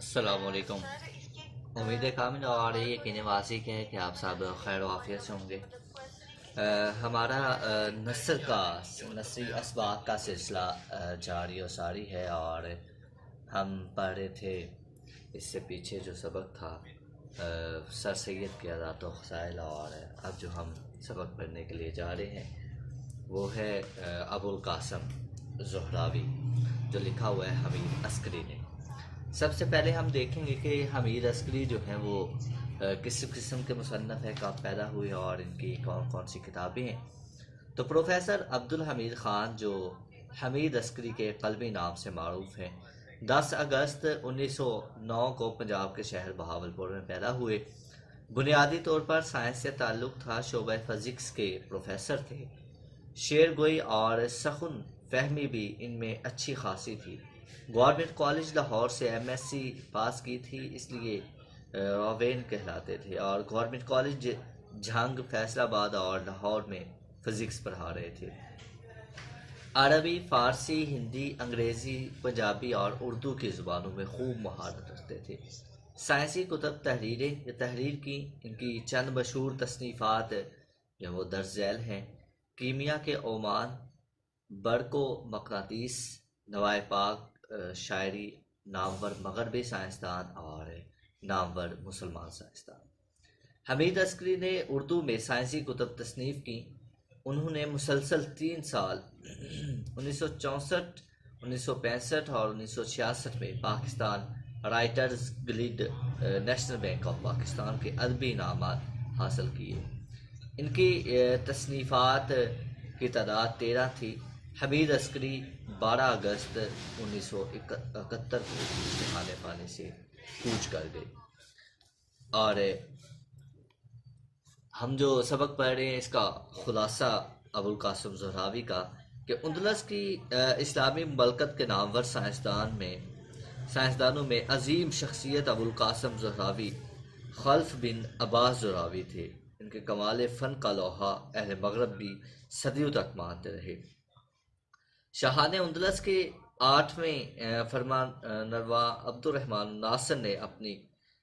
السلام علیکم۔ امید کامل اور یہ یقین واضح ہے کہ آپ سب خیر و عافیت سے ہوں گے۔ ہمارا نثری اسباق کا سلسلہ جاری و ساری ہے، اور ہم پڑھ رہے تھے اس سے پیچھے جو سبق تھا سر سید کے ذات و خصائل، اور اب جو ہم سبق پڑھنے کے لیے جا رہے ہیں وہ ہے ابو القاسم زہراوی، جو لکھا ہوا ہے حمید عسکری نے۔ سب سے پہلے ہم دیکھیں گے کہ حمید عسکری جو ہیں وہ کس قسم کے مصنف ہیں، کب پیدا ہوئے اور ان کی کون کون سی کتابیں ہیں۔ تو پروفیسر عبدالحمید خان، جو حمید عسکری کے قلبی نام سے معروف ہیں، 10 اگست 1909 کو پنجاب کے شہر بہاولپور میں پیدا ہوئے۔ بنیادی طور پر سائنس سے تعلق تھا، شعبہ فزکس کے پروفیسر تھے۔ شعر گوئی اور سخن فہمی بھی ان میں اچھی خاصی تھی۔ گورنمنٹ کالج لاہور سے ایم ایس سی پاس کی تھی، اس لیے روین کہلاتے تھے، اور گورنمنٹ کالج جھنگ، فیصل آباد اور لاہور میں فزکس پڑھا رہے تھے۔ عربی، فارسی، ہندی، انگریزی، پنجابی اور اردو کی زبانوں میں خوب مہارت رکھتے تھے۔ سائنسی کتب تحریر کی، ان کی چند مشہور تصنیفات جو وہ درج ذیل ہیں: کیمیا کے عمان، برق و مقناطیس، نوائے پاک، شاعری، نامور مغربی سائنسدان اور نامور مسلمان سائنسدان۔ حمید عسکری نے اردو میں سائنسی کتب تصنیف کی۔ انہوں نے مسلسل 3 سال 1964، 1965 اور 1966 میں Pakistan writers guilt, national bank of Pakistan کے ادبی انعامات حاصل کیے۔ ان کی تصنیفات کی تعداد 13 تھی۔ حمید عسکری 12 اگست 1971 کو جہان فانی سے کوچ کر گئے، اور ہم جو سبق پڑھ رہے ہیں اس کا خلاصہ ابو القاسم زہراوی کا، کہ اندلس کی اسلامی مملکت کے نامور سائنسدانوں میں عظیم شخصیت ابو القاسم زہراوی خلف بن عباس زہراوی تھے۔ ان کے کمال فن کا لوحہ اہل مغرب بھی صدیوں تک مانتے رہے۔ شاہان اندلس کے 8ویں فرمان روا عبد الرحمن ناصر نے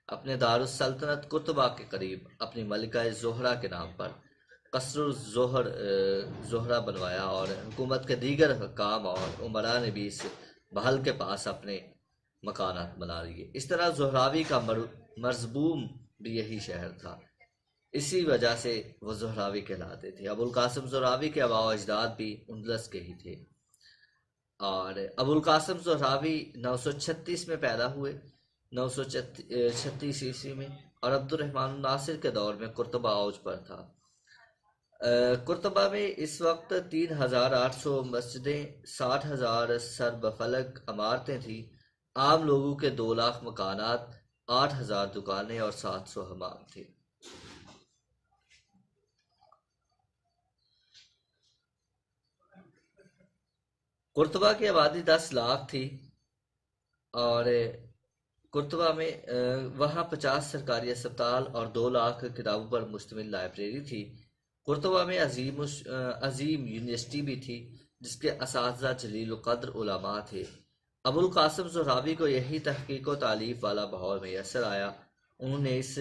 اپنے دارالسلطنت قرطبہ کے قریب اپنی ملکہ زہرہ کے نام پر قصر زہرہ بنوایا، اور حکومت کے دیگر حکام اور امراء نے بھی اس محل کے پاس اپنے مکانات بنا لیے۔ اس طرح زہراوی کا مرزبوم بھی یہی شہر تھا، اسی وجہ سے وہ زہراوی کہلاتے تھے۔ ابو القاسم زہراوی کے آباء و اجداد بھی اندلس کے ہی تھے، اور ابو القاسم زہراوی 936 میں پیدا ہوئے، 936 عیسوی میں، اور عبد الرحمن ناصر کے دور میں قرطبہ اوج پر تھا۔ قرطبہ میں اس وقت 3800 مسجدیں، 60,000 سر بفلک عمارتیں تھیں، عام لوگوں کے 2 لاکھ مکانات، 8,000 دکانیں اور 700 حمام تھے۔ قرطبہ کی آبادی 10 لاکھ تھی، اور قرطبہ میں وہاں 50 سرکاری اسپتال اور 2 لاکھ کتابوں پر مشتمل لائبریری تھی۔ قرطبہ میں عظیم یونیورسٹی بھی تھی، جس کے اساتذہ جلیل القدر علماء تھے۔ ابو القاسم زہراوی کو یہی تحقیق و تالیف والا ماحول میسر آیا۔ انہوں نے اس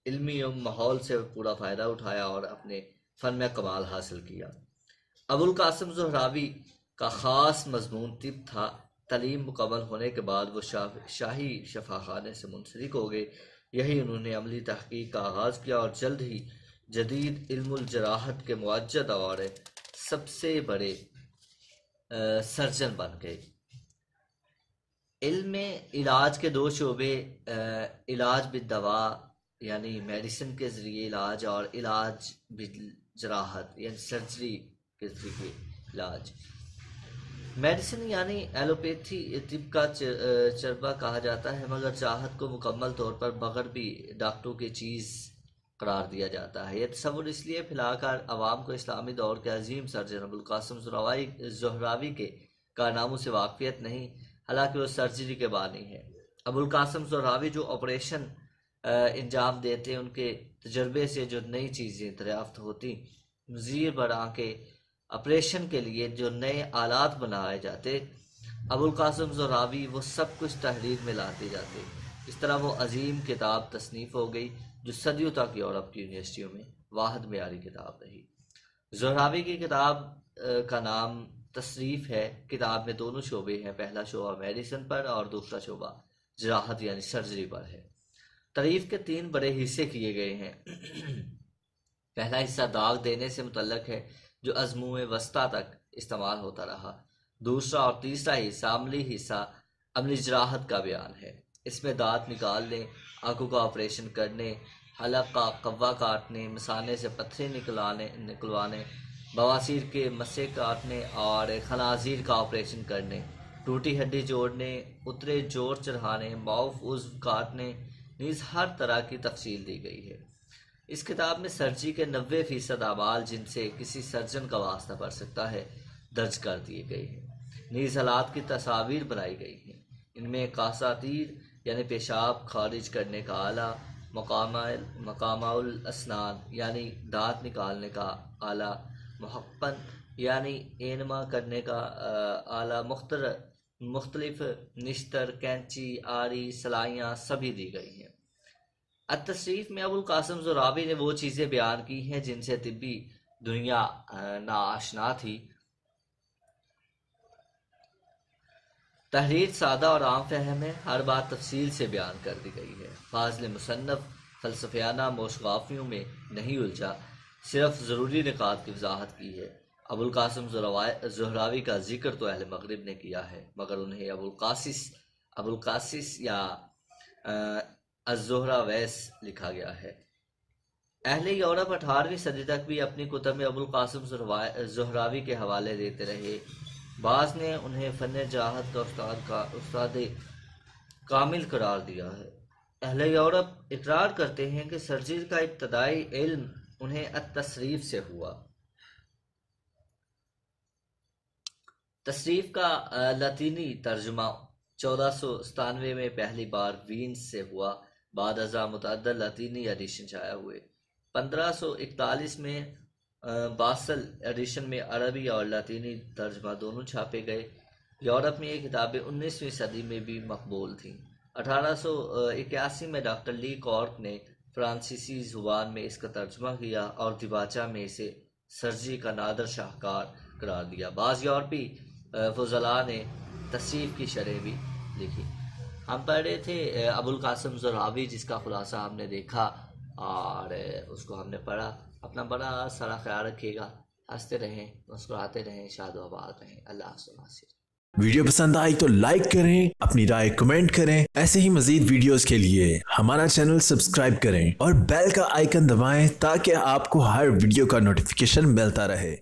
علمی ماحول سے پورا فائدہ اٹھایا اور اپنے فن میں کمال حاصل کیا۔ ابو القاسم زہراوی کا خاص مضمون طب تھا۔ تعلیم مکمل ہونے کے بعد وہ شاہی شفاخانے سے منسلک ہو گئے۔ یہی انہوں نے عملی تحقیق کا آغاز کیا، اور جلد ہی جدید علم الجراحت کے معجد اور سب سے بڑے سرجن بن گئے۔ علم میں علاج کے 2 شعبے، علاج بالدوا یعنی میڈیسن کے ذریعے علاج، اور علاج بالجراحت یعنی سرجری کے ذریعے علاج۔ میڈیسن یعنی ایلوپیتھی طب کا چربہ کہا جاتا ہے، مگر جراحت کو مکمل طور پر مغربی ڈاکٹروں کی چیز قرار دیا جاتا ہے۔ یہ تصور اس لیے پھیلا کر عوام کو اسلامی دور کے عظیم سرجن ابو القاسم زہراوی کے کارناموں سے واقفیت نہیں، حالانکہ وہ سرجری کے بانی ہیں۔ ابو القاسم زہراوی جو آپریشن انجام دیتے، ان کے تجربے سے جو نئی چیزیں دریافت ہوتی، مزید برآں کے آپریشن کے لیے جو نئے آلات بنائے جاتے، ابو القاسم زہراوی وہ سب کچھ تحریر میں لاتے جاتے۔ اس طرح وہ عظیم کتاب تصنیف ہو گئی جو صدیوں تک یورپ کی یونیورسٹیوں میں واحد معیاری کتاب رہی۔ زہراوی کی کتاب کا نام تصریف ہے۔ کتاب میں دونوں شعبے ہیں، پہلا شعبہ میڈیسن پر اور دوسرا شعبہ جراحت یعنی سرجری پر ہے۔ تعریف کے 3 بڑے حصے کیے گئے ہیں۔ پہلا حصہ داغ دینے سے متعلق ہے جو ازموع وسطیٰ تک استعمال ہوتا رہا۔ دوسرا اور تیسرا حصہ عملی جراحت کا بیان ہے۔ اس میں دانت نکالنے، آنکھوں کا آپریشن کرنے، حلق کا قوا کاٹنے، مثانے سے پتھرے نکلوانے، بواسیر کے مسے کاٹنے اور خنازیر کا آپریشن کرنے، ٹوٹی ہڈی جوڑنے، اترے جوڑ چڑھانے، معاف عضو کاٹنے، نیز ہر طرح کی تفصیل دی گئی ہے۔ اس کتاب میں سرجری کے 90% اعمال جن سے کسی سرجن کا واسطہ پڑ سکتا ہے درج کر دیے گئے ہیں، نیز حالات کی تصاویر بنائی گئی ہیں۔ ان میں قاسطیر یعنی پیشاب خارج کرنے کا آلہ، مقامہ الاسنان یعنی دانت نکالنے کا آلہ، محقن یعنی اینما کرنے کا آلہ، مختلف نشتر، کینچی، آری، سلائیاں سبھی دی گئی ہیں۔ التصریف میں ابوالقاسم زہراوی نے وہ چیزیں بیان کی ہیں جن سے طبی دنیا ناآشنا تھی۔ تحریر سادہ اور عام فہم ہے، ہر بات تفصیل سے بیان کر دی گئی ہے۔ فاضل مصنف فلسفیانہ موشگافیوں میں نہیں الجھا، صرف ضروری نکات کی وضاحت کی ہے۔ ابوالقاسم زہراوی کا ذکر تو اہل مغرب نے کیا ہے، مگر انہیں ابوالقاسس یا الزہراویس لکھا گیا ہے۔ اہل یورپ 18ویں صدی تک بھی اپنی کتب میں ابوالقاسم زہراوی کے حوالے دیتے رہے۔ بعض نے انہیں فن جراحت کا استاد کامل قرار دیا ہے۔ اہل یورپ اقرار کرتے ہیں کہ سرجری کا ابتدائی علم انہیں التصریف سے ہوا۔ تصریف کا لاطینی ترجمہ 1497 میں پہلی بار وینز سے ہوا، بعد ازاں متعدد لاطینی ایڈیشن شائع ہوئے۔ 1541 میں باسل ایڈیشن میں عربی اور لاطینی ترجمہ دونوں چھاپے گئے۔ یورپ میں یہ کتابیں 19ویں صدی میں بھی مقبول تھیں۔ 1881 میں ڈاکٹر لی کارک نے فرانسیسی زبان میں اس کا ترجمہ کیا اور دیباچہ میں اسے سرجری کا نادر شاہکار قرار دیا۔ بعض یورپی فضلاء نے تصریف کی شرح بھی لکھی۔ ہم پڑھ رہے تھے ابوالقاسم زہراوی جس کا خلاصہ ہم نے دیکھا اور اس کو ہم نے پڑھا۔ اپنا بڑا سارا خیال رکھیے گا، ہنستے رہیں، مسکراتے رہیں، شاد و آباد رہیں۔ اللہ حافظ۔ ویڈیو پسند آئی تو لائک کریں، اپنی رائے کمنٹ کریں۔ ایسے ہی مزید ویڈیوز کے لیے ہمارا چینل سبسکرائب کریں اور بیل کا آئیکن دبائیں تاکہ آپ کو ہر ویڈیو کا نوٹیفیکیشن ملتا رہے۔